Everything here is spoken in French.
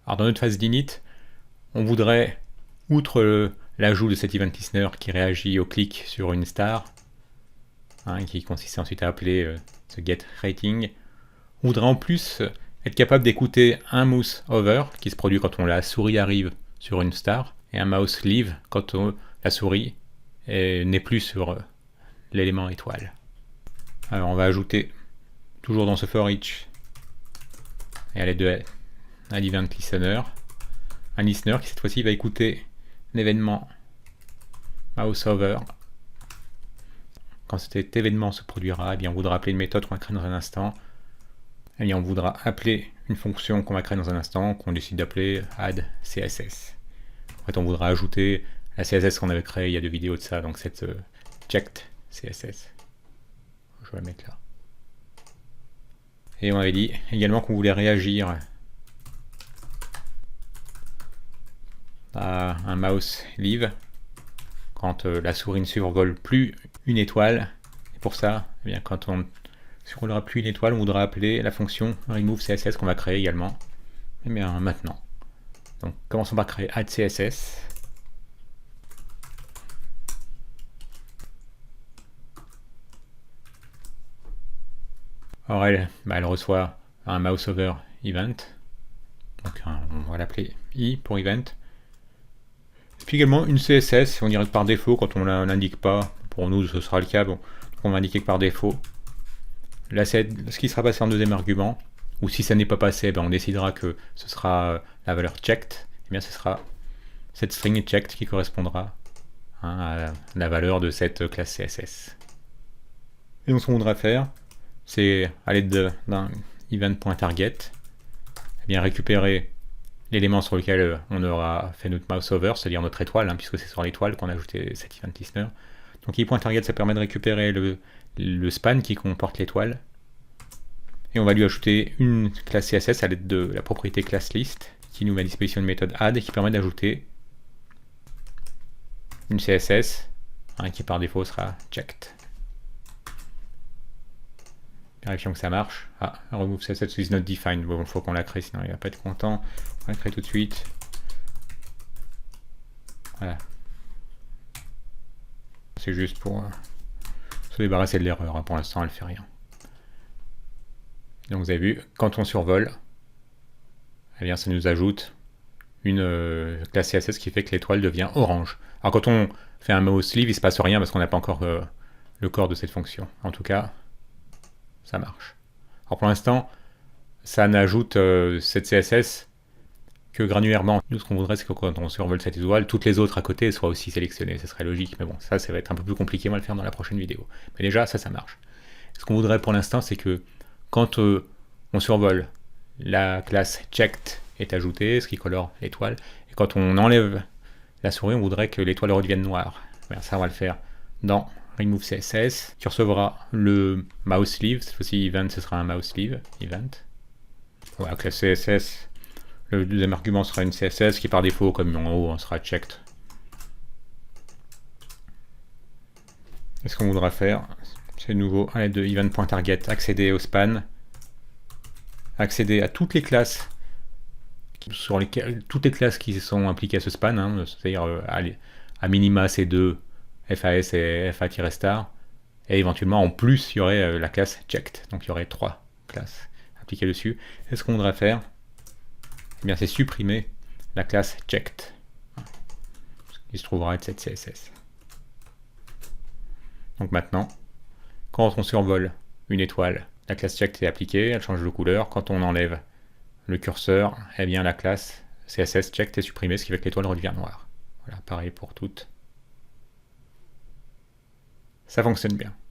Alors dans notre phase d'init, on voudrait, outre l'ajout de cet event listener qui réagit au clic sur une star, qui consiste ensuite à appeler ce get rating, on voudrait en plus être capable d'écouter un mouse over qui se produit quand la souris arrive sur une star et un mouse leave quand la souris n'est plus sur l'élément étoile. Alors on va ajouter, toujours dans ce for each, et à l'aide d'un event listener, un listener qui cette fois-ci va écouter l'événement mouse over. Quand cet événement se produira, eh bien on voudra appeler une méthode qu'on va créer dans un instant. Eh bien on voudra appeler une fonction qu'on va créer dans un instant, qu'on décide d'appeler add CSS. En fait, on voudra ajouter la CSS qu'on avait créée il y a 2 vidéos de ça, donc cette checked CSS. Je vais la mettre là. Et on avait dit également qu'on voulait réagir à un mouse leave quand la souris ne survole plus une étoile. Et pour ça, eh bien, quand on survolera plus une étoile, on voudra appeler la fonction remove CSS qu'on va créer également. Et bien maintenant. Donc commençons par créer add CSS. Alors elle reçoit un mouse over event. Donc on va l'appeler i pour event. Et puis également une CSS, on dirait que par défaut, quand on l'indique pas, pour nous ce sera le cas, bon, donc on va indiquer que par défaut, ce qui sera passé en deuxième argument, ou si ça n'est pas passé, on décidera que ce sera la valeur checked, et bien ce sera cette string checked qui correspondra à la valeur de cette classe CSS. Et donc ce qu'on voudra faire, c'est à l'aide d'un event.target, bien récupérer l'élément sur lequel on aura fait notre mouse over, c'est-à-dire notre étoile, puisque c'est sur l'étoile qu'on a ajouté cet event listener. Donc i.target, ça permet de récupérer le span qui comporte l'étoile. Et on va lui ajouter une classe CSS à l'aide de la propriété classList, qui nous met à disposition une méthode add et qui permet d'ajouter une CSS qui par défaut sera checked. Vérifions que ça marche. Remove CSS is not defined. Bon, il faut qu'on la crée, sinon il va pas être content. On va la créer tout de suite. Voilà. C'est juste pour se débarrasser de l'erreur. Pour l'instant, elle fait rien. Donc vous avez vu, quand on survole, eh bien, ça nous ajoute une classe CSS qui fait que l'étoile devient orange. Alors quand on fait un mouse leave, il se passe rien parce qu'on n'a pas encore le corps de cette fonction. En tout cas, ça marche. Alors pour l'instant, ça n'ajoute cette CSS que granulairement. Nous, ce qu'on voudrait, c'est que quand on survole cette étoile, toutes les autres à côté soient aussi sélectionnées. Ce serait logique, mais bon, ça va être un peu plus compliqué. On va le faire dans la prochaine vidéo. Mais déjà, ça marche. Ce qu'on voudrait pour l'instant, c'est que quand on survole, la classe checked est ajoutée, ce qui colore l'étoile. Et quand on enlève la souris, on voudrait que l'étoile redevienne noire. Bien, ça, on va le faire dans remove CSS, qui recevra le mouse leave. Cette fois-ci, event, ce sera un mouse leave, event. Voilà, classe CSS. Le deuxième argument sera une CSS qui par défaut, comme en haut, sera checked. Et ce qu'on voudra faire, c'est de nouveau à l'aide de event.target, accéder au span, accéder à toutes les classes toutes les classes qui sont impliquées à ce span, c'est-à-dire à minima C2, FAS et FA-star, et éventuellement en plus il y aurait la classe checked, donc il y aurait 3 classes appliquées dessus. Et ce qu'on voudrait faire, eh bien c'est supprimer la classe checked, qui se trouvera être cette CSS. Donc maintenant, quand on survole une étoile, la classe checked est appliquée, elle change de couleur. Quand on enlève le curseur, eh bien la classe CSS checked est supprimée, ce qui fait que l'étoile redevient noire. Voilà, pareil pour toutes. Ça fonctionne bien.